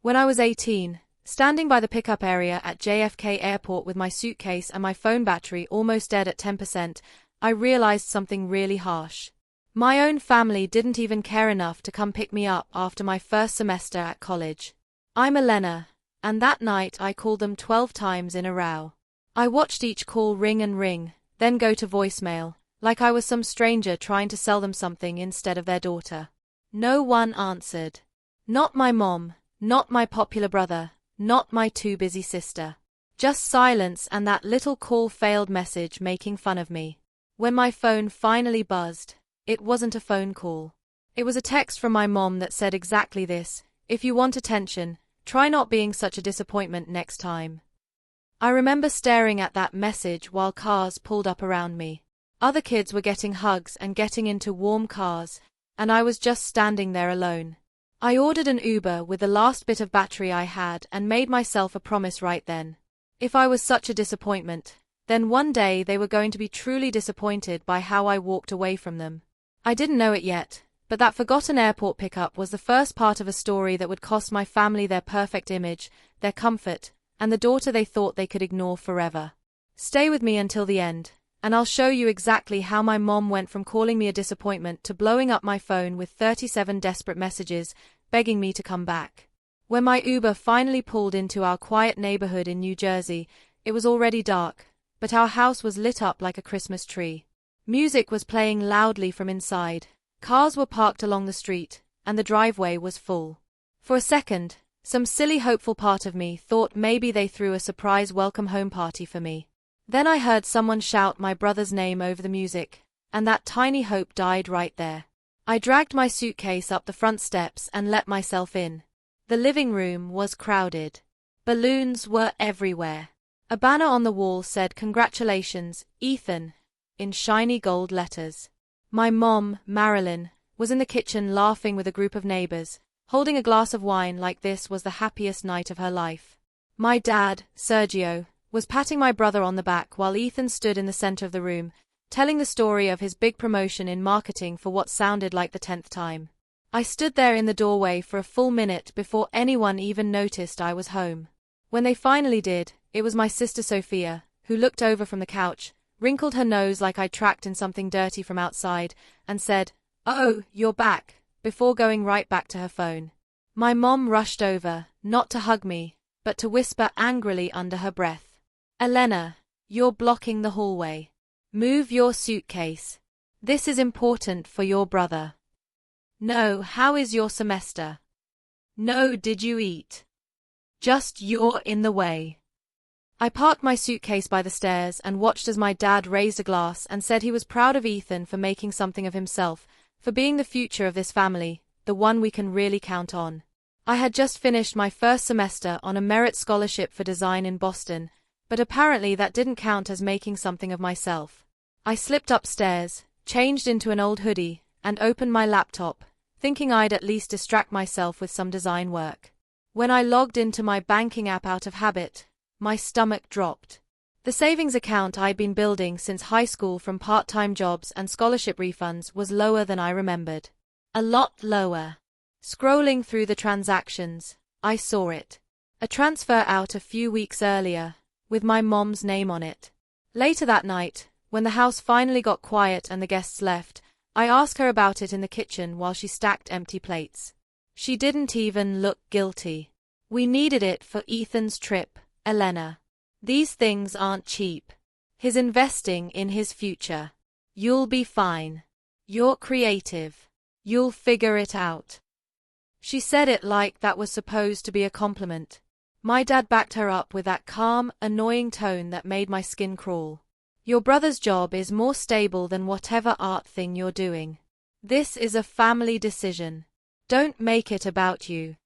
When I was 18, standing by the pickup area at JFK Airport with my suitcase and my phone battery almost dead at 10%, I realized something really harsh. My own family didn't even care enough to come pick me up after my first semester at college. I'm Elena, and that night I called them 12 times in a row. I watched each call ring and ring, then go to voicemail, like I was some stranger trying to sell them something instead of their daughter. No one answered. Not my mom, not my popular brother, not my too busy sister. Just silence and that little call failed message making fun of me. When my phone finally buzzed, it wasn't a phone call. It was a text from my mom that said exactly this: if you want attention, try not being such a disappointment next time. I remember staring at that message while cars pulled up around me. Other kids were getting hugs and getting into warm cars, and I was just standing there alone. I ordered an Uber with the last bit of battery I had and made myself a promise right then. If I was such a disappointment, then one day they were going to be truly disappointed by how I walked away from them. I didn't know it yet, but that forgotten airport pickup was the first part of a story that would cost my family their perfect image, their comfort, and the daughter they thought they could ignore forever. Stay with me until the end, and I'll show you exactly how my mom went from calling me a disappointment to blowing up my phone with 37 desperate messages, begging me to come back. When my Uber finally pulled into our quiet neighborhood in New Jersey, it was already dark, but our house was lit up like a Christmas tree. Music was playing loudly from inside, cars were parked along the street, and the driveway was full. For a second, some silly hopeful part of me thought maybe they threw a surprise welcome home party for me. Then I heard someone shout my brother's name over the music, and that tiny hope died right there. I dragged my suitcase up the front steps and let myself in. The living room was crowded. Balloons were everywhere. A banner on the wall said "Congratulations, Ethan," in shiny gold letters. My mom, Marilyn, was in the kitchen laughing with a group of neighbors, holding a glass of wine like this was the happiest night of her life. My dad, Sergio, was patting my brother on the back while Ethan stood in the center of the room, telling the story of his big promotion in marketing for what sounded like the 10th time. I stood there in the doorway for a full minute before anyone even noticed I was home. When they finally did, it was my sister Sophia, who looked over from the couch, wrinkled her nose like I'd tracked in something dirty from outside, and said, "Oh, you're back," before going right back to her phone. My mom rushed over, not to hug me, but to whisper angrily under her breath, "Elena, you're blocking the hallway. Move your suitcase. This is important for your brother." "No, how is your semester?" "No, did you eat?" "Just you're in the way." I parked my suitcase by the stairs and watched as my dad raised a glass and said he was proud of Ethan for making something of himself, for being the future of this family, the one we can really count on. I had just finished my first semester on a merit scholarship for design in Boston, but apparently that didn't count as making something of myself. I slipped upstairs, changed into an old hoodie, and opened my laptop, thinking I'd at least distract myself with some design work. When I logged into my banking app out of habit, my stomach dropped. The savings account I'd been building since high school from part-time jobs and scholarship refunds was lower than I remembered. A lot lower. Scrolling through the transactions, I saw it. A transfer out a few weeks earlier, with my mom's name on it. Later that night, when the house finally got quiet and the guests left, I asked her about it in the kitchen while she stacked empty plates. She didn't even look guilty. "We needed it for Ethan's trip, Elena. These things aren't cheap. He's investing in his future. You'll be fine. You're creative. You'll figure it out." She said it like that was supposed to be a compliment. My dad backed her up with that calm, annoying tone that made my skin crawl. "Your brother's job is more stable than whatever art thing you're doing. This is a family decision. Don't make it about you.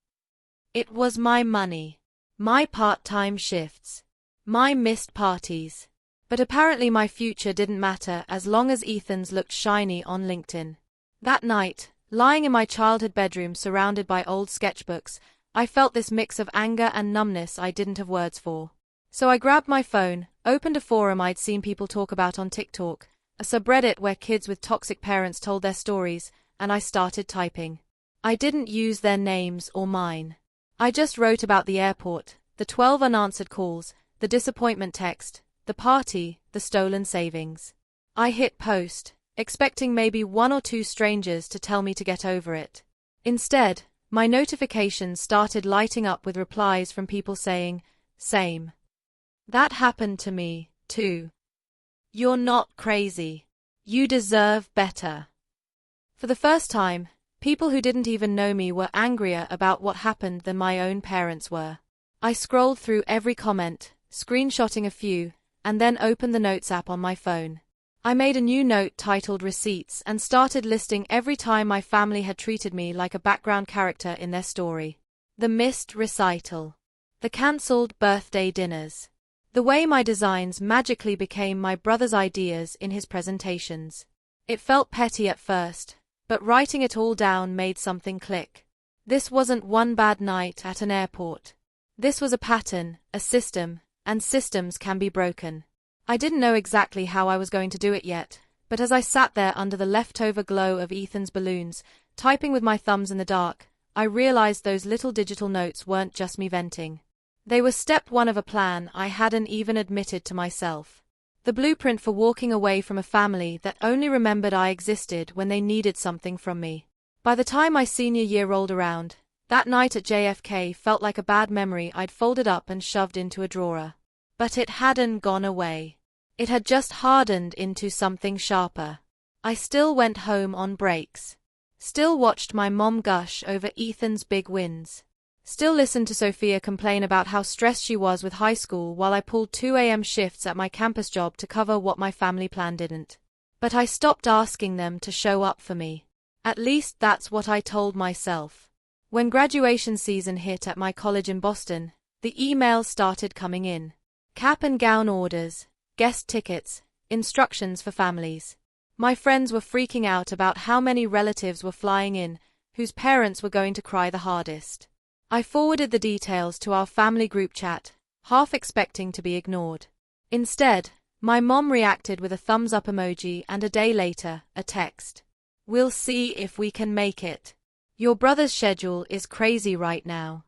It was my money. My part-time shifts. My missed parties. But apparently my future didn't matter as long as Ethan's looked shiny on LinkedIn." That night, lying in my childhood bedroom surrounded by old sketchbooks, I felt this mix of anger and numbness I didn't have words for. So I grabbed my phone, opened a forum I'd seen people talk about on TikTok, a subreddit where kids with toxic parents told their stories, and I started typing. I didn't use their names or mine. I just wrote about the airport, the 12 unanswered calls, the disappointment text, the party, the stolen savings. I hit post, expecting maybe one or two strangers to tell me to get over it. Instead, my notifications started lighting up with replies from people saying, "Same. That happened to me, too. You're not crazy. You deserve better." For the first time, people who didn't even know me were angrier about what happened than my own parents were. I scrolled through every comment, screenshotting a few, and then opened the Notes app on my phone. I made a new note titled Receipts and started listing every time my family had treated me like a background character in their story. The missed recital. The cancelled birthday dinners. The way my designs magically became my brother's ideas in his presentations. It felt petty at first, but writing it all down made something click. This wasn't one bad night at an airport. This was a pattern, a system, and systems can be broken. I didn't know exactly how I was going to do it yet, but as I sat there under the leftover glow of Ethan's balloons, typing with my thumbs in the dark, I realized those little digital notes weren't just me venting. They were step one of a plan I hadn't even admitted to myself. The blueprint for walking away from a family that only remembered I existed when they needed something from me. By the time my senior year rolled around, that night at JFK felt like a bad memory I'd folded up and shoved into a drawer. But it hadn't gone away. It had just hardened into something sharper. I still went home on breaks. Still watched my mom gush over Ethan's big wins. Still listened to Sophia complain about how stressed she was with high school while I pulled 2 a.m. shifts at my campus job to cover what my family plan didn't. But I stopped asking them to show up for me. At least that's what I told myself. When graduation season hit at my college in Boston, the emails started coming in. Cap and gown orders, guest tickets, instructions for families. My friends were freaking out about how many relatives were flying in, whose parents were going to cry the hardest. I forwarded the details to our family group chat, half expecting to be ignored. Instead, my mom reacted with a thumbs up emoji and a day later, a text. "We'll see if we can make it. Your brother's schedule is crazy right now."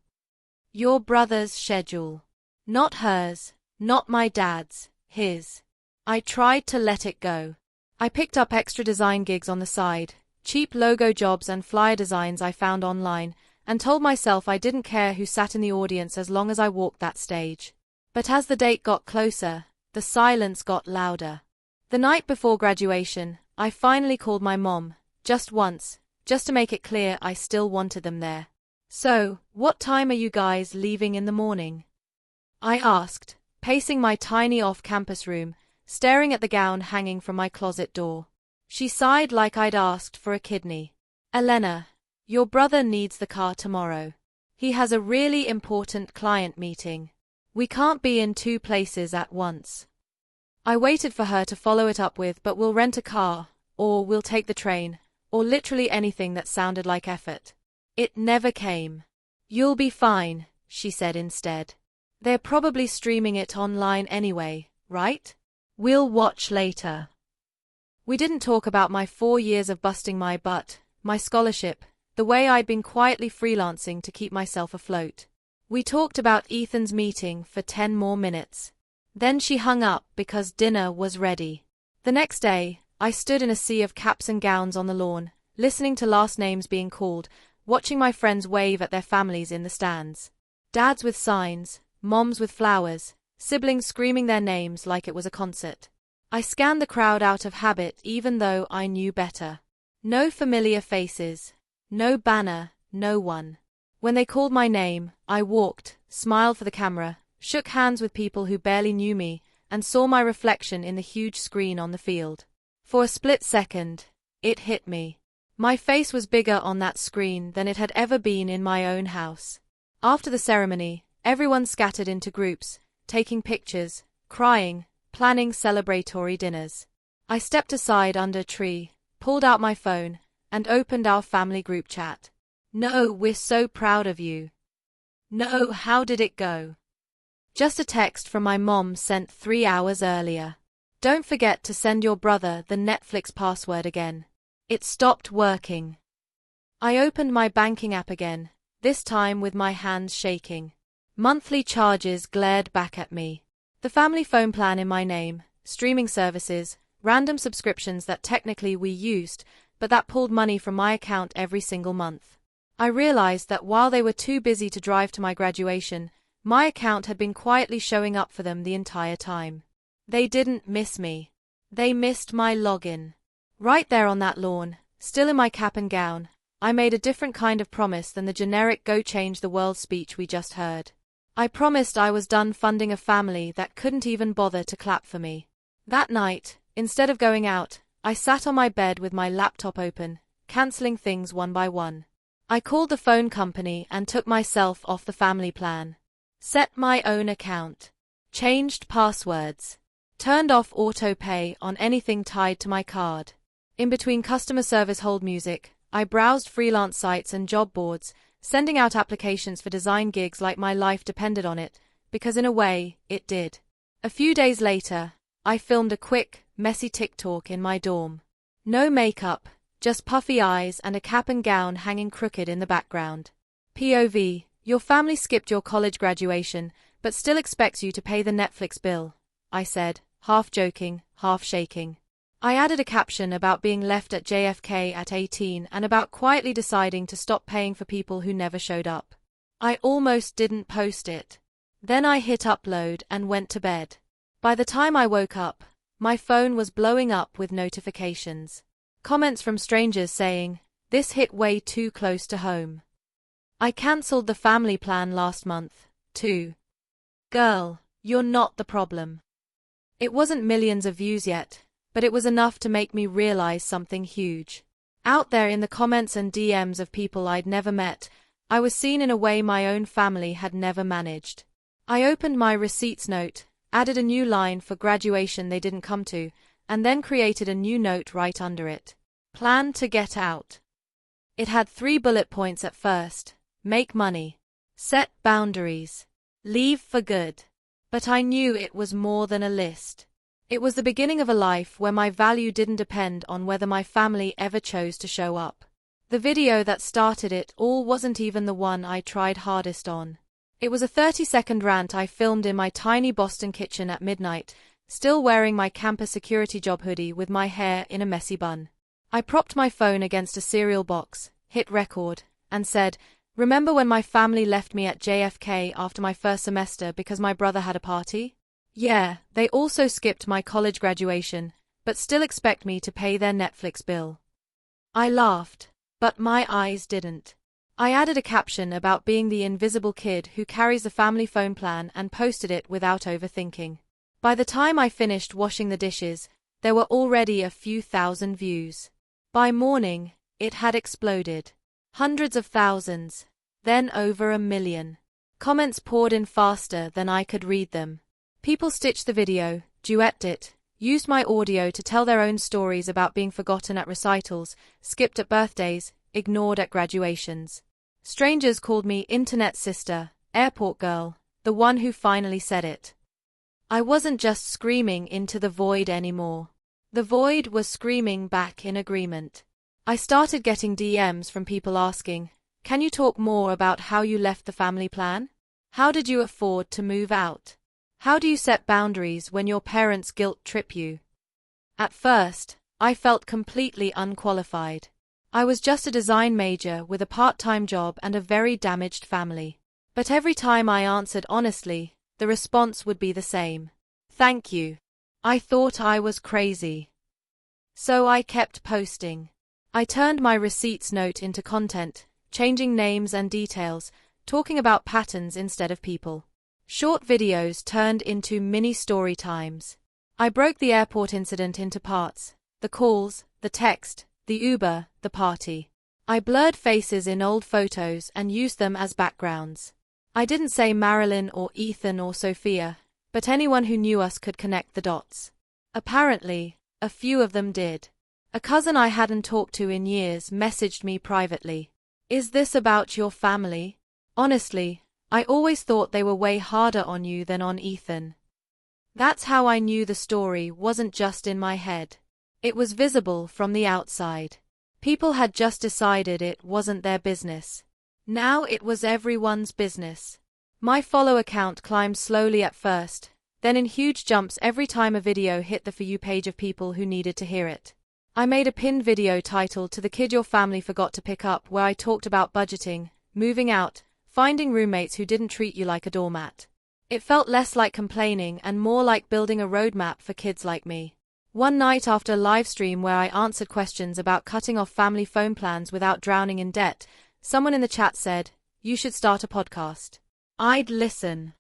Your brother's schedule. Not hers, not my dad's, his. I tried to let it go. I picked up extra design gigs on the side, cheap logo jobs and flyer designs I found online, and told myself I didn't care who sat in the audience as long as I walked that stage. But as the date got closer, the silence got louder. The night before graduation, I finally called my mom, just once, just to make it clear I still wanted them there. "So, what time are you guys leaving in the morning?" I asked, pacing my tiny off-campus room, staring at the gown hanging from my closet door. She sighed like I'd asked for a kidney. "Elena, your brother needs the car tomorrow. He has a really important client meeting. We can't be in 2 places at once." I waited for her to follow it up with, "But we'll rent a car, or we'll take the train," or literally anything that sounded like effort. It never came. "You'll be fine," she said instead. "They're probably streaming it online anyway, right? We'll watch later." We didn't talk about my 4 years of busting my butt, my scholarship, the way I'd been quietly freelancing to keep myself afloat. We talked about Ethan's meeting for 10 more minutes. Then she hung up because dinner was ready. The next day, I stood in a sea of caps and gowns on the lawn, listening to last names being called, watching my friends wave at their families in the stands. Dads with signs, moms with flowers, siblings screaming their names like it was a concert. I scanned the crowd out of habit even though I knew better. No familiar faces. No banner, no one. When they called my name, I walked, smiled for the camera, shook hands with people who barely knew me, and saw my reflection in the huge screen on the field. For a split second, it hit me. My face was bigger on that screen than it had ever been in my own house. After the ceremony, everyone scattered into groups, taking pictures, crying, planning celebratory dinners. I stepped aside under a tree, pulled out my phone, and opened our family group chat. "No, we're so proud of you." "No, how did it go?" Just a text from my mom sent 3 hours earlier. "Don't forget to send your brother the Netflix password again. It stopped working." I opened my banking app again, this time with my hands shaking. Monthly charges glared back at me. The family phone plan in my name, streaming services, random subscriptions that technically we used, but that pulled money from my account every single month. I realized that while they were too busy to drive to my graduation, my account had been quietly showing up for them the entire time. They didn't miss me. They missed my login. Right there on that lawn, still in my cap and gown, I made a different kind of promise than the generic "go change the world" speech we just heard. I promised I was done funding a family that couldn't even bother to clap for me. That night, instead of going out, I sat on my bed with my laptop open, canceling things one by one. I called the phone company and took myself off the family plan. Set my own account. Changed passwords. Turned off auto-pay on anything tied to my card. In between customer service hold music, I browsed freelance sites and job boards, sending out applications for design gigs like my life depended on it, because in a way, it did. A few days later, I filmed a quick, messy TikTok in my dorm. No makeup, just puffy eyes and a cap and gown hanging crooked in the background. POV, your family skipped your college graduation, but still expects you to pay the Netflix bill, I said, half joking, half shaking. I added a caption about being left at JFK at 18 and about quietly deciding to stop paying for people who never showed up. I almost didn't post it. Then I hit upload and went to bed. By the time I woke up, my phone was blowing up with notifications. Comments from strangers saying, "This hit way too close to home. I cancelled the family plan last month, too. Girl, you're not the problem." It wasn't millions of views yet, but it was enough to make me realize something huge. Out there in the comments and DMs of people I'd never met, I was seen in a way my own family had never managed. I opened my receipts note, added a new line for graduation they didn't come to, and then created a new note right under it. Plan to get out. It had 3 bullet points at first: make money, set boundaries, leave for good. But I knew it was more than a list. It was the beginning of a life where my value didn't depend on whether my family ever chose to show up. The video that started it all wasn't even the one I tried hardest on. It was a 30-second rant I filmed in my tiny Boston kitchen at midnight, still wearing my campus security job hoodie with my hair in a messy bun. I propped my phone against a cereal box, hit record, and said, "Remember when my family left me at JFK after my first semester because my brother had a party? Yeah, they also skipped my college graduation, but still expect me to pay their Netflix bill." I laughed, but my eyes didn't. I added a caption about being the invisible kid who carries the family phone plan and posted it without overthinking. By the time I finished washing the dishes, there were already a few thousand views. By morning, it had exploded. Hundreds of thousands, then over 1 million. Comments poured in faster than I could read them. People stitched the video, duetted it, used my audio to tell their own stories about being forgotten at recitals, skipped at birthdays, ignored at graduations. Strangers called me internet sister, airport girl, the one who finally said it. I wasn't just screaming into the void anymore. The void was screaming back in agreement. I started getting DMs from people asking, "Can you talk more about how you left the family plan? How did you afford to move out? How do you set boundaries when your parents guilt trip you?" At first, I felt completely unqualified. I was just a design major with a part-time job and a very damaged family. But every time I answered honestly, the response would be the same. "Thank you." I thought I was crazy. So I kept posting. I turned my receipts note into content, changing names and details, talking about patterns instead of people. Short videos turned into mini story times. I broke the airport incident into parts: the calls, the text, the Uber, the party. I blurred faces in old photos and used them as backgrounds. I didn't say Marilyn or Ethan or Sophia, but anyone who knew us could connect the dots. Apparently, a few of them did. A cousin I hadn't talked to in years messaged me privately. "Is this about your family? Honestly, I always thought they were way harder on you than on Ethan." That's how I knew the story wasn't just in my head. It was visible from the outside. People had just decided it wasn't their business. Now it was everyone's business. My follow count climbed slowly at first, then in huge jumps every time a video hit the For You page of people who needed to hear it. I made a pinned video titled "To the Kid Your Family Forgot to Pick Up," where I talked about budgeting, moving out, finding roommates who didn't treat you like a doormat. It felt less like complaining and more like building a roadmap for kids like me. One night after a live stream where I answered questions about cutting off family phone plans without drowning in debt, someone in the chat said, "You should start a podcast." I'd listen.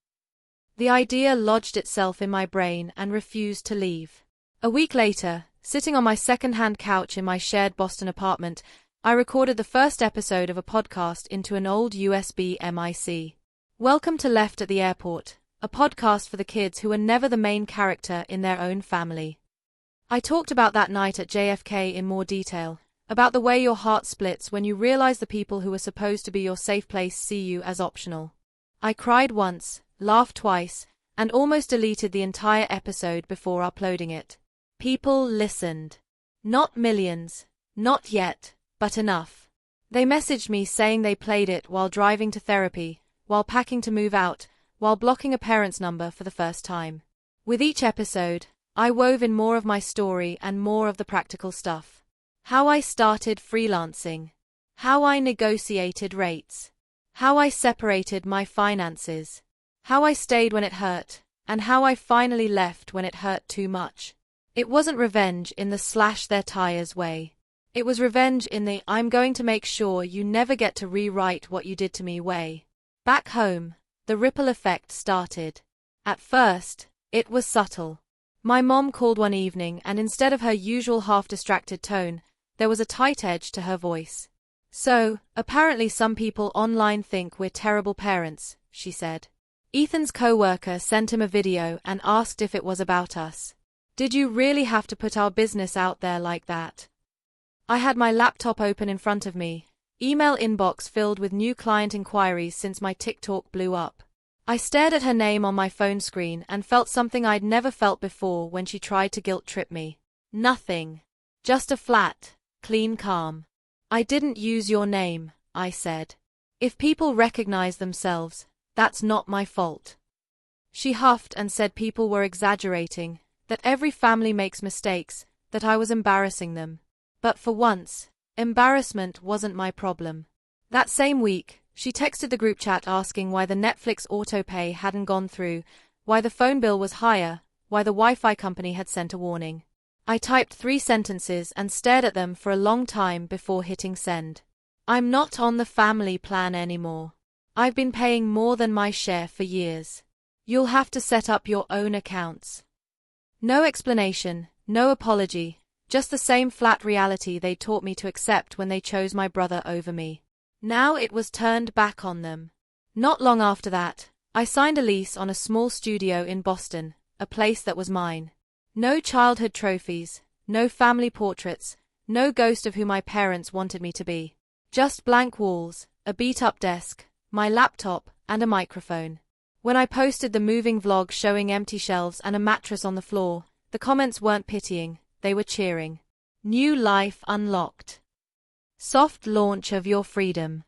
The idea lodged itself in my brain and refused to leave. A week later, sitting on my second-hand couch in my shared Boston apartment, I recorded the first episode of a podcast into an old USB mic. Welcome to Left at the Airport, a podcast for the kids who were never the main character in their own family. I talked about that night at JFK in more detail, about the way your heart splits when you realize the people who are supposed to be your safe place see you as optional. I cried once, laughed twice, and almost deleted the entire episode before uploading it. People listened. Not millions, not yet, but enough. They messaged me saying they played it while driving to therapy, while packing to move out, while blocking a parent's number for the first time. With each episode, I wove in more of my story and more of the practical stuff. How I started freelancing. How I negotiated rates. How I separated my finances. How I stayed when it hurt, and how I finally left when it hurt too much. It wasn't revenge in the slash their tires way. It was revenge in the I'm going to make sure you never get to rewrite what you did to me way. Back home, the ripple effect started. At first, it was subtle. My mom called one evening and instead of her usual half-distracted tone, there was a tight edge to her voice. "So, apparently some people online think we're terrible parents," she said. "Ethan's coworker sent him a video and asked if it was about us. Did you really have to put our business out there like that?" I had my laptop open in front of me, email inbox filled with new client inquiries since my TikTok blew up. I stared at her name on my phone screen and felt something I'd never felt before when she tried to guilt-trip me. Nothing. Just a flat, clean calm. "I didn't use your name," I said. "If people recognize themselves, that's not my fault." She huffed and said people were exaggerating, that every family makes mistakes, that I was embarrassing them. But for once, embarrassment wasn't my problem. That same week, she texted the group chat asking why the Netflix autopay hadn't gone through, why the phone bill was higher, why the Wi-Fi company had sent a warning. I typed 3 sentences and stared at them for a long time before hitting send. "I'm not on the family plan anymore. I've been paying more than my share for years. You'll have to set up your own accounts." No explanation, no apology, just the same flat reality they taught me to accept when they chose my brother over me. Now it was turned back on them. Not long after that, I signed a lease on a small studio in Boston, a place that was mine. No childhood trophies, no family portraits, no ghost of who my parents wanted me to be. Just blank walls, a beat-up desk, my laptop, and a microphone. When I posted the moving vlog showing empty shelves and a mattress on the floor, the comments weren't pitying, they were cheering. "New life unlocked. Soft launch of your freedom.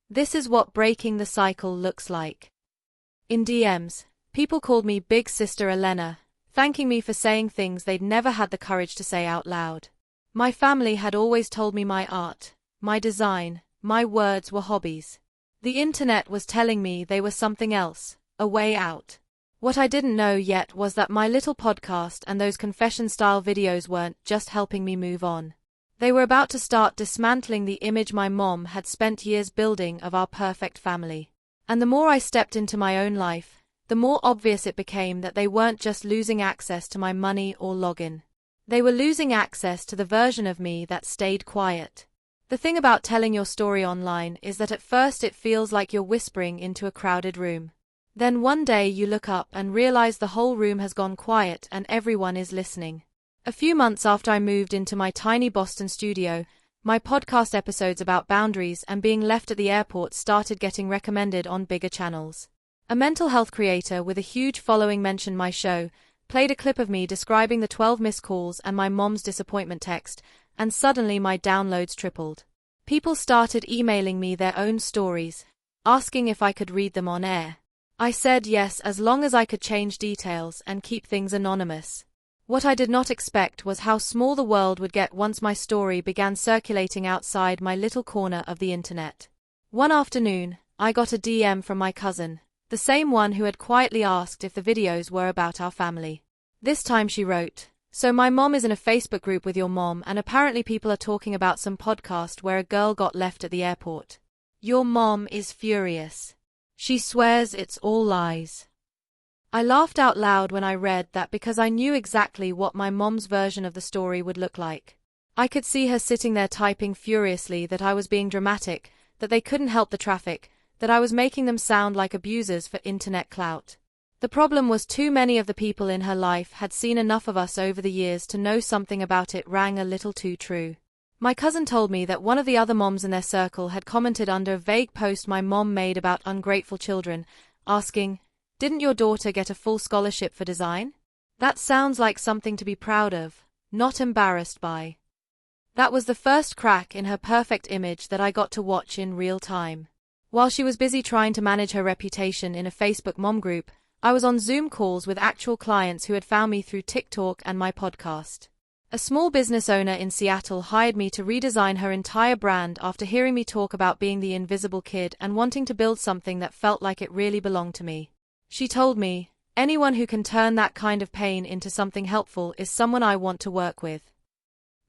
This is what breaking the cycle looks like." In DMs, people called me Big Sister Elena, thanking me for saying things they'd never had the courage to say out loud. My family had always told me my art, my design, my words were hobbies. The internet was telling me they were something else, a way out. What I didn't know yet was that my little podcast and those confession-style videos weren't just helping me move on. They were about to start dismantling the image my mom had spent years building of our perfect family. And the more I stepped into my own life, the more obvious it became that they weren't just losing access to my money or login. They were losing access to the version of me that stayed quiet. The thing about telling your story online is that at first it feels like you're whispering into a crowded room. Then one day you look up and realize the whole room has gone quiet and everyone is listening. A few months after I moved into my tiny Boston studio, my podcast episodes about boundaries and being left at the airport started getting recommended on bigger channels. A mental health creator with a huge following mentioned my show, played a clip of me describing the 12 missed calls and my mom's disappointment text, and suddenly my downloads tripled. People started emailing me their own stories, asking if I could read them on air. I said yes as long as I could change details and keep things anonymous. What I did not expect was how small the world would get once my story began circulating outside my little corner of the internet. One afternoon, I got a DM from my cousin, the same one who had quietly asked if the videos were about our family. This time she wrote, "So my mom is in a Facebook group with your mom and apparently people are talking about some podcast where a girl got left at the airport. Your mom is furious. She swears it's all lies." I laughed out loud when I read that because I knew exactly what my mom's version of the story would look like. I could see her sitting there typing furiously that I was being dramatic, that they couldn't help the traffic, that I was making them sound like abusers for internet clout. The problem was too many of the people in her life had seen enough of us over the years to know something about it rang a little too true. My cousin told me that one of the other moms in their circle had commented under a vague post my mom made about ungrateful children, asking, "Didn't your daughter get a full scholarship for design? That sounds like something to be proud of, not embarrassed by." That was the first crack in her perfect image that I got to watch in real time. While she was busy trying to manage her reputation in a Facebook mom group, I was on Zoom calls with actual clients who had found me through TikTok and my podcast. A small business owner in Seattle hired me to redesign her entire brand after hearing me talk about being the invisible kid and wanting to build something that felt like it really belonged to me. She told me, "Anyone who can turn that kind of pain into something helpful is someone I want to work with."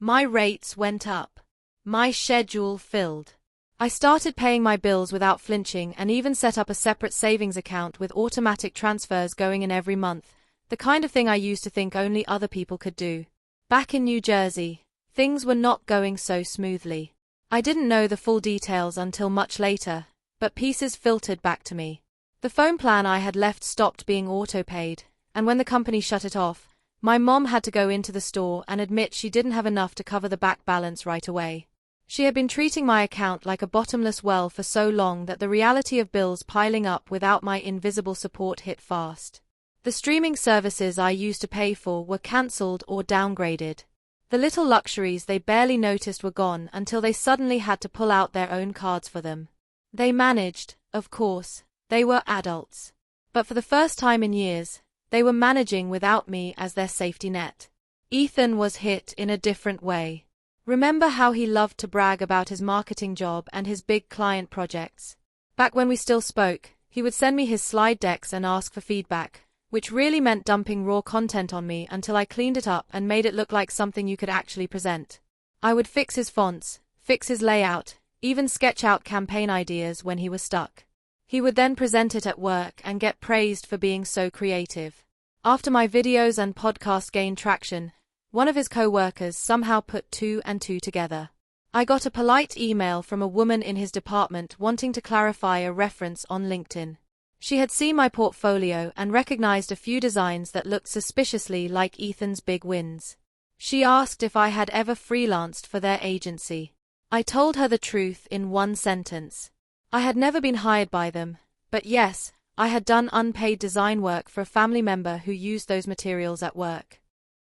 My rates went up. My schedule filled. I started paying my bills without flinching and even set up a separate savings account with automatic transfers going in every month, the kind of thing I used to think only other people could do. Back in New Jersey, things were not going so smoothly. I didn't know the full details until much later, but pieces filtered back to me. The phone plan I had left stopped being auto-paid, and when the company shut it off, my mom had to go into the store and admit she didn't have enough to cover the back balance right away. She had been treating my account like a bottomless well for so long that the reality of bills piling up without my invisible support hit fast. The streaming services I used to pay for were cancelled or downgraded. The little luxuries they barely noticed were gone until they suddenly had to pull out their own cards for them. They managed, of course, they were adults. But for the first time in years, they were managing without me as their safety net. Ethan was hit in a different way. Remember how he loved to brag about his marketing job and his big client projects? Back when we still spoke, he would send me his slide decks and ask for feedback, which really meant dumping raw content on me until I cleaned it up and made it look like something you could actually present. I would fix his fonts, fix his layout, even sketch out campaign ideas when he was stuck. He would then present it at work and get praised for being so creative. After my videos and podcast gained traction, one of his co-workers somehow put two and two together. I got a polite email from a woman in his department wanting to clarify a reference on LinkedIn. She had seen my portfolio and recognized a few designs that looked suspiciously like Ethan's big wins. She asked if I had ever freelanced for their agency. I told her the truth in one sentence. I had never been hired by them, but yes, I had done unpaid design work for a family member who used those materials at work.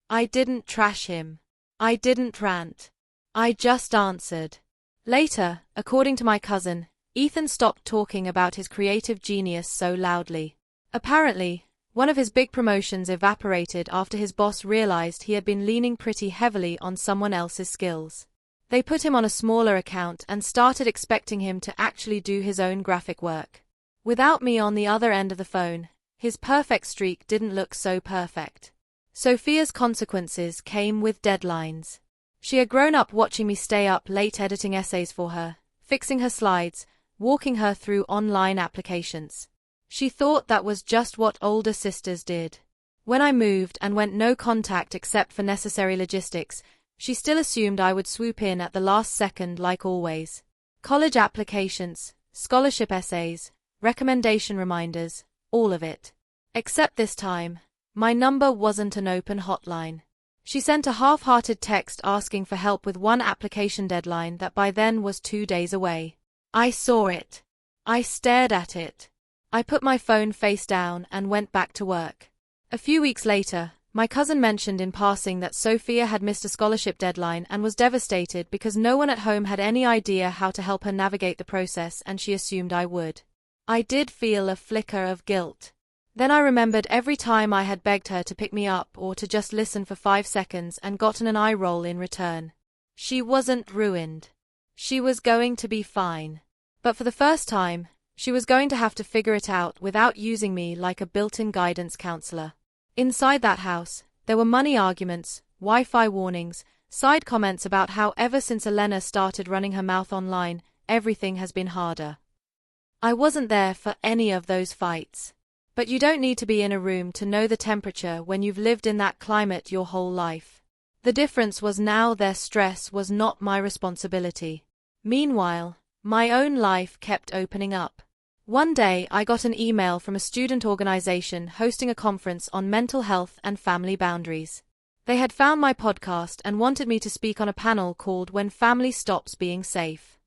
I didn't trash him. I didn't rant. I just answered. Later, according to my cousin, Ethan stopped talking about his creative genius so loudly. Apparently, one of his big promotions evaporated after his boss realized he had been leaning pretty heavily on someone else's skills. They put him on a smaller account and started expecting him to actually do his own graphic work. Without me on the other end of the phone, his perfect streak didn't look so perfect. Sophia's consequences came with deadlines. She had grown up watching me stay up late editing essays for her, fixing her slides, walking her through online applications. She thought that was just what older sisters did. When I moved and went no contact except for necessary logistics, she still assumed I would swoop in at the last second like always. College applications, scholarship essays, recommendation reminders, all of it. Except this time, my number wasn't an open hotline. She sent a half-hearted text asking for help with one application deadline that by then was 2 days away. I saw it. I stared at it. I put my phone face down and went back to work. A few weeks later, My cousin mentioned in passing that Sophia had missed a scholarship deadline and was devastated because no one at home had any idea how to help her navigate the process, and she assumed I would. I did feel a flicker of guilt. Then I remembered every time I had begged her to pick me up or to just listen for 5 seconds and gotten an eye roll in return. She wasn't ruined. She was going to be fine. But for the first time, she was going to have to figure it out without using me like a built-in guidance counselor. Inside that house, there were money arguments, Wi-Fi warnings, side comments about how ever since Elena started running her mouth online, everything has been harder. I wasn't there for any of those fights. But you don't need to be in a room to know the temperature when you've lived in that climate your whole life. The difference was now their stress was not my responsibility. Meanwhile, my own life kept opening up. One day I got an email from a student organization hosting a conference on mental health and family boundaries. They had found my podcast and wanted me to speak on a panel called When Family Stops Being Safe.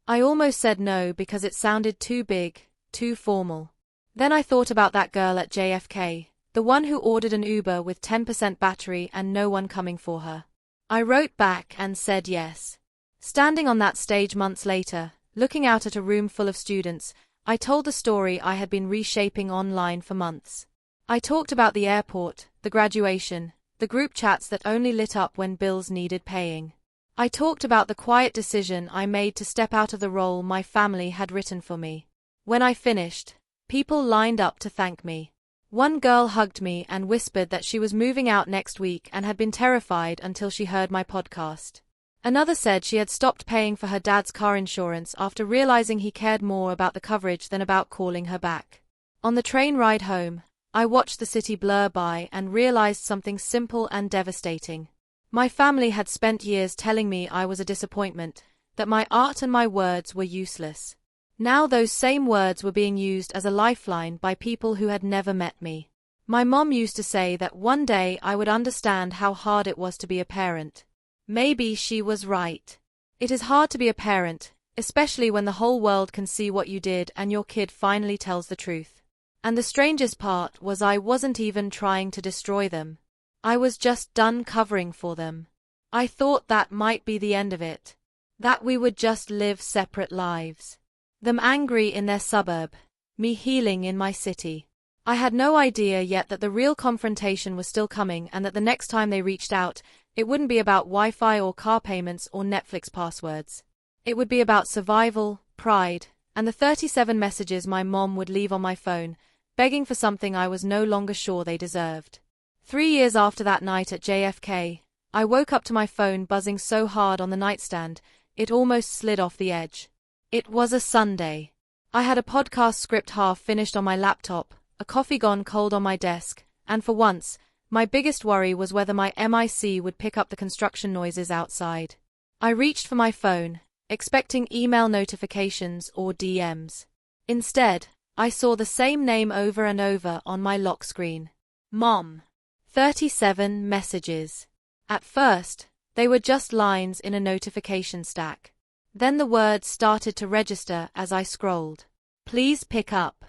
I almost said no because it sounded too big, too formal. Then I thought about that girl at JFK, the one who ordered an Uber with 10% battery and no one coming for her. I wrote back and said yes. Standing on that stage months later, looking out at a room full of students, I told the story I had been reshaping online for months. I talked about the airport, the graduation, the group chats that only lit up when bills needed paying. I talked about the quiet decision I made to step out of the role my family had written for me. When I finished, people lined up to thank me. One girl hugged me and whispered that she was moving out next week and had been terrified until she heard my podcast. Another said she had stopped paying for her dad's car insurance after realizing he cared more about the coverage than about calling her back. On the train ride home, I watched the city blur by and realized something simple and devastating. My family had spent years telling me I was a disappointment, that my art and my words were useless. Now those same words were being used as a lifeline by people who had never met me. My mom used to say that one day I would understand how hard it was to be a parent. Maybe she was right. It is hard to be a parent, especially when the whole world can see what you did and your kid finally tells the truth. And the strangest part was I wasn't even trying to destroy them. I was just done covering for them. I thought that might be the end of it. That we would just live separate lives. Them angry in their suburb, me healing in my city. I had no idea yet that the real confrontation was still coming and that the next time they reached out, it wouldn't be about Wi-Fi or car payments or Netflix passwords. It would be about survival, pride, and the 37 messages my mom would leave on my phone, begging for something I was no longer sure they deserved. 3 years after that night at JFK, I woke up to my phone buzzing so hard on the nightstand, it almost slid off the edge. It was a Sunday. I had a podcast script half finished on my laptop, a coffee gone cold on my desk, and for once, my biggest worry was whether my MIC would pick up the construction noises outside. I reached for my phone, expecting email notifications or DMs. Instead, I saw the same name over and over on my lock screen. Mom. 37 messages. At first, they were just lines in a notification stack. Then the words started to register as I scrolled. Please pick up.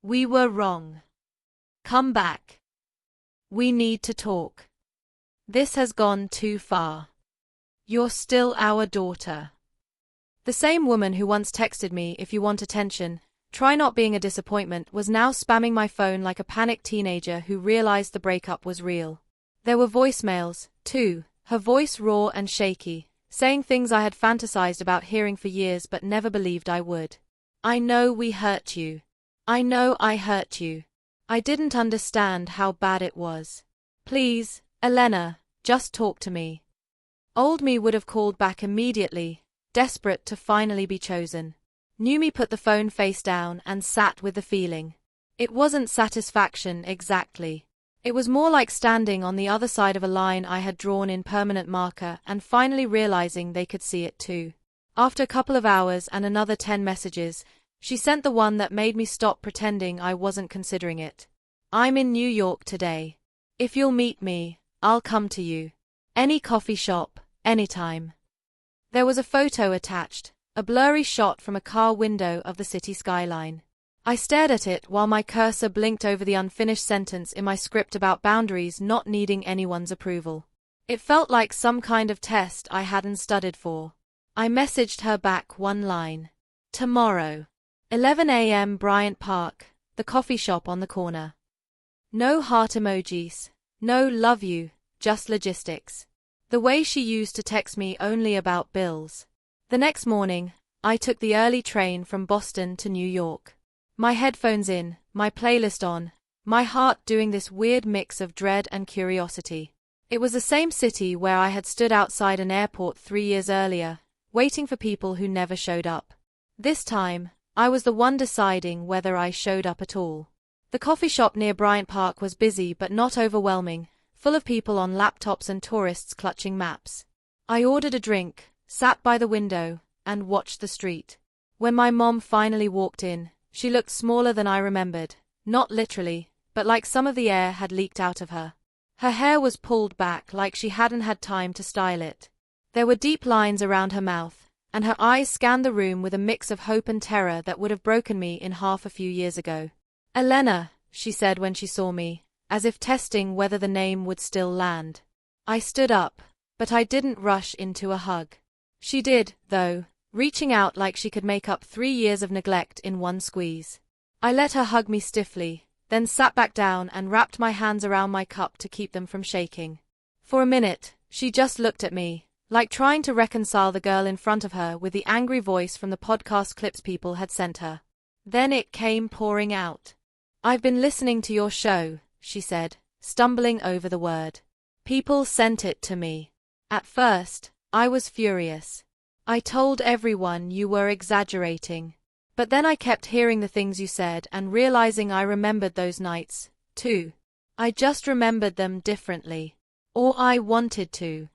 We were wrong. Come back. We need to talk. This has gone too far. You're still our daughter. The same woman who once texted me, if you want attention, try not being a disappointment, was now spamming my phone like a panicked teenager who realized the breakup was real. There were voicemails, too, her voice raw and shaky, saying things I had fantasized about hearing for years but never believed I would. I know we hurt you. I know I hurt you. I didn't understand how bad it was. Please, Elena, just talk to me. Old me would have called back immediately, desperate to finally be chosen. New me put the phone face down and sat with the feeling. It wasn't satisfaction exactly. It was more like standing on the other side of a line I had drawn in permanent marker and finally realizing they could see it too. After a couple of hours and another 10 messages, she sent the one that made me stop pretending I wasn't considering it. I'm in New York today. If you'll meet me, I'll come to you. Any coffee shop, anytime. There was a photo attached, a blurry shot from a car window of the city skyline. I stared at it while my cursor blinked over the unfinished sentence in my script about boundaries not needing anyone's approval. It felt like some kind of test I hadn't studied for. I messaged her back one line. Tomorrow. 11 a.m. Bryant Park, the coffee shop on the corner. No heart emojis, no love you, just logistics. The way she used to text me only about bills. The next morning, I took the early train from Boston to New York. My headphones in, my playlist on, my heart doing this weird mix of dread and curiosity. It was the same city where I had stood outside an airport 3 years earlier, waiting for people who never showed up. This time, I was the one deciding whether I showed up at all. The coffee shop near Bryant Park was busy but not overwhelming, full of people on laptops and tourists clutching maps. I ordered a drink, sat by the window, and watched the street. When my mom finally walked in, she looked smaller than I remembered, not literally, but like some of the air had leaked out of her. Her hair was pulled back like she hadn't had time to style it. There were deep lines around her mouth, and her eyes scanned the room with a mix of hope and terror that would have broken me in half a few years ago. Elena, she said when she saw me, as if testing whether the name would still land. I stood up, but I didn't rush into a hug. She did, though, reaching out like she could make up 3 years of neglect in one squeeze. I let her hug me stiffly, then sat back down and wrapped my hands around my cup to keep them from shaking. For a minute, she just looked at me, like trying to reconcile the girl in front of her with the angry voice from the podcast clips people had sent her. Then it came pouring out. I've been listening to your show, she said, stumbling over the word. People sent it to me. At first, I was furious. I told everyone you were exaggerating. But then I kept hearing the things you said and realizing I remembered those nights, too. I just remembered them differently. Or I wanted to.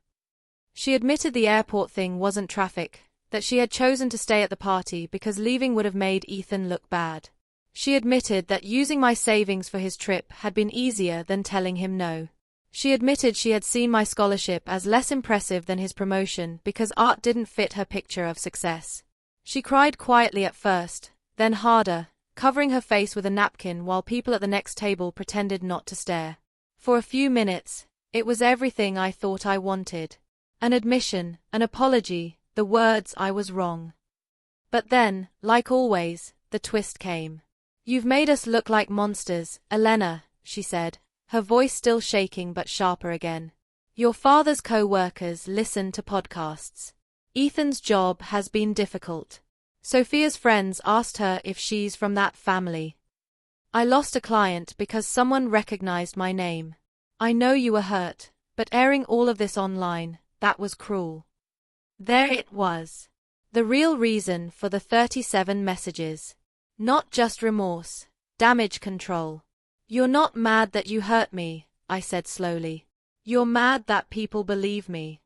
She admitted the airport thing wasn't traffic, that she had chosen to stay at the party because leaving would have made Ethan look bad. She admitted that using my savings for his trip had been easier than telling him no. She admitted she had seen my scholarship as less impressive than his promotion because art didn't fit her picture of success. She cried quietly at first, then harder, covering her face with a napkin while people at the next table pretended not to stare. For a few minutes, it was everything I thought I wanted. An admission, an apology, the words I was wrong. But then, like always, the twist came. You've made us look like monsters, Elena, she said, her voice still shaking but sharper again. Your father's co-workers listen to podcasts. Ethan's job has been difficult. Sophia's friends asked her if she's from that family. I lost a client because someone recognized my name. I know you were hurt, but airing all of this online, that was cruel. There it was. The real reason for the 37 messages. Not just remorse, damage control. You're not mad that you hurt me, I said slowly. You're mad that people believe me.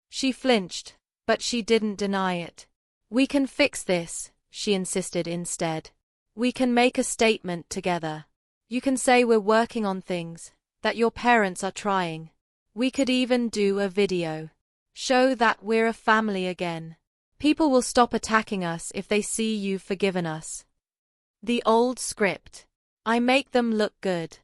She flinched, but she didn't deny it. We can fix this, she insisted instead. We can make a statement together. You can say we're working on things, that your parents are trying. We could even do a video. Show that we're a family again. People will stop attacking us if they see you've forgiven us. The old script. I make them look good.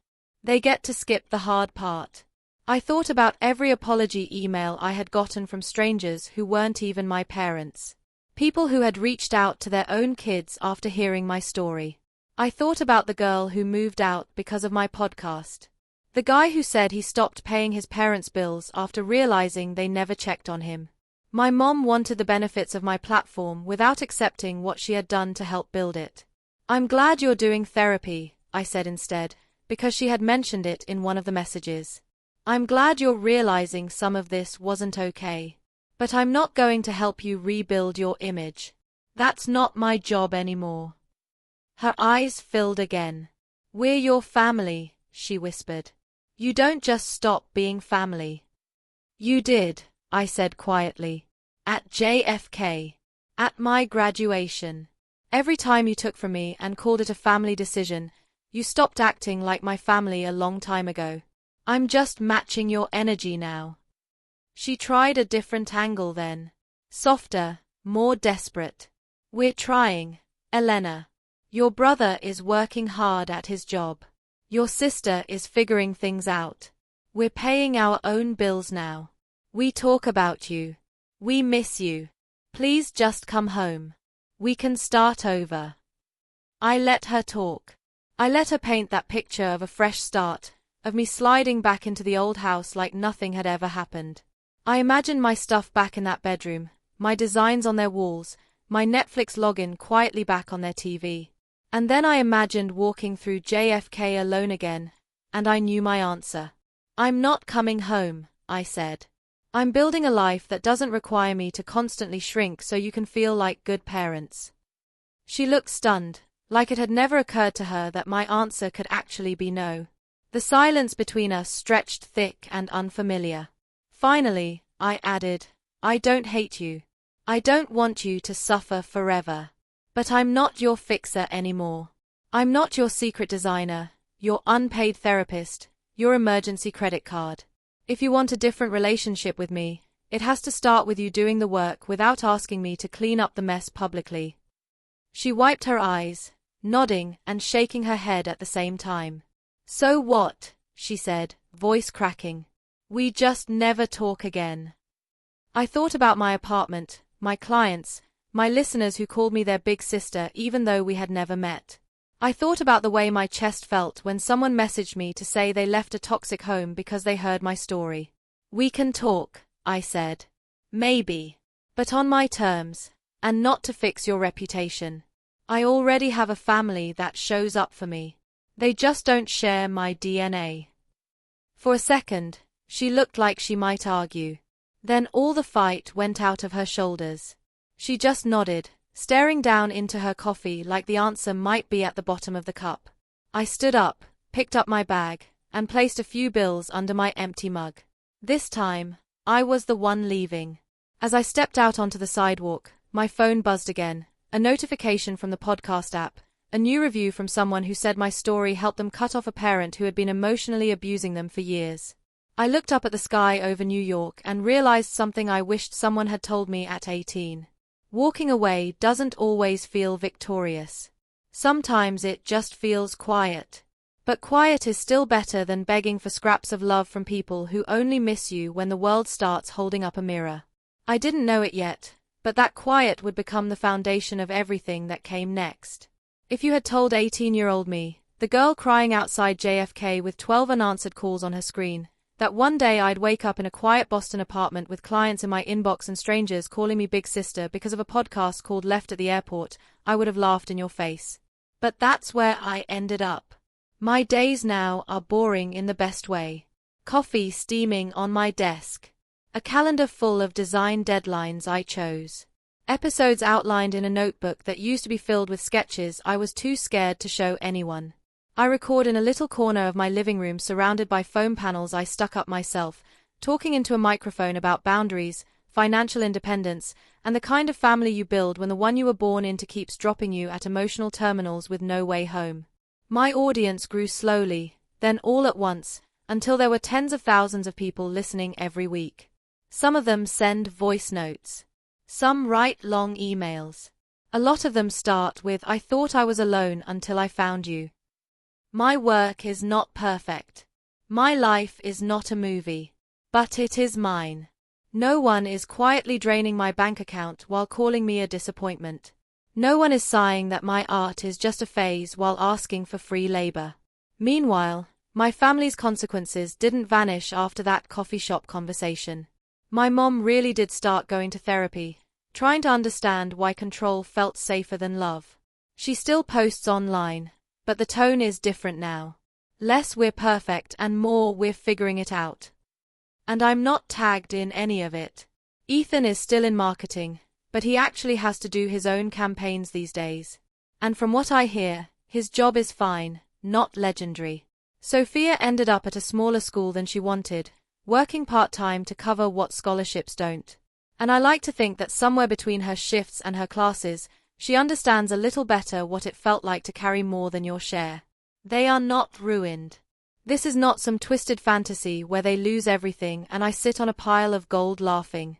They get to skip the hard part. I thought about every apology email I had gotten from strangers who weren't even my parents. People who had reached out to their own kids after hearing my story. I thought about the girl who moved out because of my podcast. The guy who said he stopped paying his parents' bills after realizing they never checked on him. My mom wanted the benefits of my platform without accepting what she had done to help build it. I'm glad you're doing therapy, I said instead, because she had mentioned it in one of the messages. I'm glad you're realizing some of this wasn't okay. But I'm not going to help you rebuild your image. That's not my job anymore. Her eyes filled again. We're your family, she whispered. You don't just stop being family. You did, I said quietly. At JFK. At my graduation. Every time you took from me and called it a family decision, you stopped acting like my family a long time ago. I'm just matching your energy now. She tried a different angle then. Softer, more desperate. We're trying, Elena. Your brother is working hard at his job. Your sister is figuring things out. We're paying our own bills now. We talk about you. We miss you. Please just come home. We can start over. I let her talk. I let her paint that picture of a fresh start, of me sliding back into the old house like nothing had ever happened. I imagined my stuff back in that bedroom, my designs on their walls, my Netflix login quietly back on their TV. And then I imagined walking through JFK alone again, and I knew my answer. I'm not coming home, I said. I'm building a life that doesn't require me to constantly shrink so you can feel like good parents. She looked stunned, like it had never occurred to her that my answer could actually be no. The silence between us stretched thick and unfamiliar. Finally, I added, I don't hate you. I don't want you to suffer forever. But I'm not your fixer anymore. I'm not your secret designer, your unpaid therapist, your emergency credit card. If you want a different relationship with me, it has to start with you doing the work without asking me to clean up the mess publicly. She wiped her eyes, nodding and shaking her head at the same time. So what? She said, voice cracking. We just never talk again. I thought about my apartment, my clients, my listeners who called me their big sister even though we had never met. I thought about the way my chest felt when someone messaged me to say they left a toxic home because they heard my story. We can talk, I said. Maybe. But on my terms, and not to fix your reputation. I already have a family that shows up for me. They just don't share my DNA. For a second, she looked like she might argue. Then all the fight went out of her shoulders. She just nodded, staring down into her coffee like the answer might be at the bottom of the cup. I stood up, picked up my bag, and placed a few bills under my empty mug. This time, I was the one leaving. As I stepped out onto the sidewalk, my phone buzzed again, a notification from the podcast app, a new review from someone who said my story helped them cut off a parent who had been emotionally abusing them for years. I looked up at the sky over New York and realized something I wished someone had told me at 18. Walking away doesn't always feel victorious. Sometimes it just feels quiet. But quiet is still better than begging for scraps of love from people who only miss you when the world starts holding up a mirror. I didn't know it yet, but that quiet would become the foundation of everything that came next. If you had told 18-year-old me, the girl crying outside JFK with 12 unanswered calls on her screen, that one day I'd wake up in a quiet Boston apartment with clients in my inbox and strangers calling me big sister because of a podcast called Left at the Airport, I would have laughed in your face. But that's where I ended up. My days now are boring in the best way. Coffee steaming on my desk. A calendar full of design deadlines I chose. Episodes outlined in a notebook that used to be filled with sketches I was too scared to show anyone. I record in a little corner of my living room surrounded by foam panels I stuck up myself, talking into a microphone about boundaries, financial independence, and the kind of family you build when the one you were born into keeps dropping you at emotional terminals with no way home. My audience grew slowly, then all at once, until there were tens of thousands of people listening every week. Some of them send voice notes. Some write long emails. A lot of them start with, "I thought I was alone until I found you." My work is not perfect. My life is not a movie. But it is mine. No one is quietly draining my bank account while calling me a disappointment. No one is sighing that my art is just a phase while asking for free labor. Meanwhile, my family's consequences didn't vanish after that coffee shop conversation. My mom really did start going to therapy, trying to understand why control felt safer than love. She still posts online, but the tone is different now. Less "we're perfect" and more "we're figuring it out." And I'm not tagged in any of it. Ethan is still in marketing, but he actually has to do his own campaigns these days. And from what I hear, his job is fine, not legendary. Sophia ended up at a smaller school than she wanted, working part-time to cover what scholarships don't. And I like to think that somewhere between her shifts and her classes, she understands a little better what it felt like to carry more than your share. They are not ruined. This is not some twisted fantasy where they lose everything and I sit on a pile of gold laughing.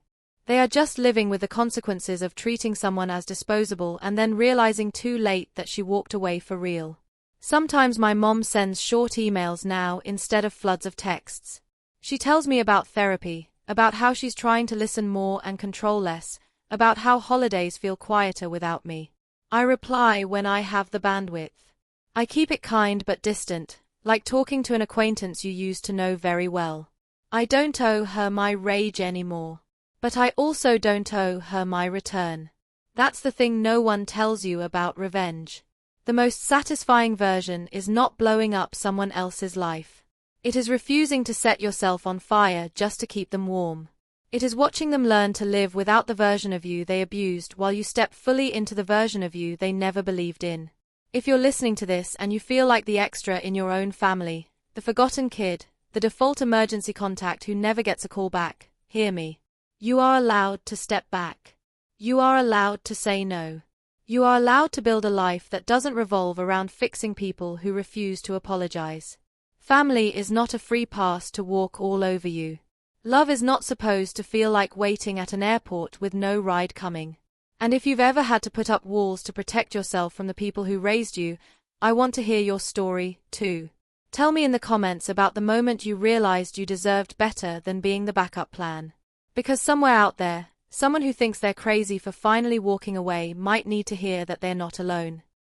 They are just living with the consequences of treating someone as disposable and then realizing too late that she walked away for real. Sometimes my mom sends short emails now instead of floods of texts. She tells me about therapy, about how she's trying to listen more and control less, about how holidays feel quieter without me. I reply when I have the bandwidth. I keep it kind but distant, like talking to an acquaintance you used to know very well. I don't owe her my rage anymore. But I also don't owe her my return. That's the thing no one tells you about revenge. The most satisfying version is not blowing up someone else's life. It is refusing to set yourself on fire just to keep them warm. It is watching them learn to live without the version of you they abused while you step fully into the version of you they never believed in. If you're listening to this and you feel like the extra in your own family, the forgotten kid, the default emergency contact who never gets a call back, hear me. You are allowed to step back. You are allowed to say no. You are allowed to build a life that doesn't revolve around fixing people who refuse to apologize. Family is not a free pass to walk all over you. Love is not supposed to feel like waiting at an airport with no ride coming. And if you've ever had to put up walls to protect yourself from the people who raised you, I want to hear your story, too. Tell me in the comments about the moment you realized you deserved better than being the backup plan. Because somewhere out there, someone who thinks they're crazy for finally walking away might need to hear that they're not alone.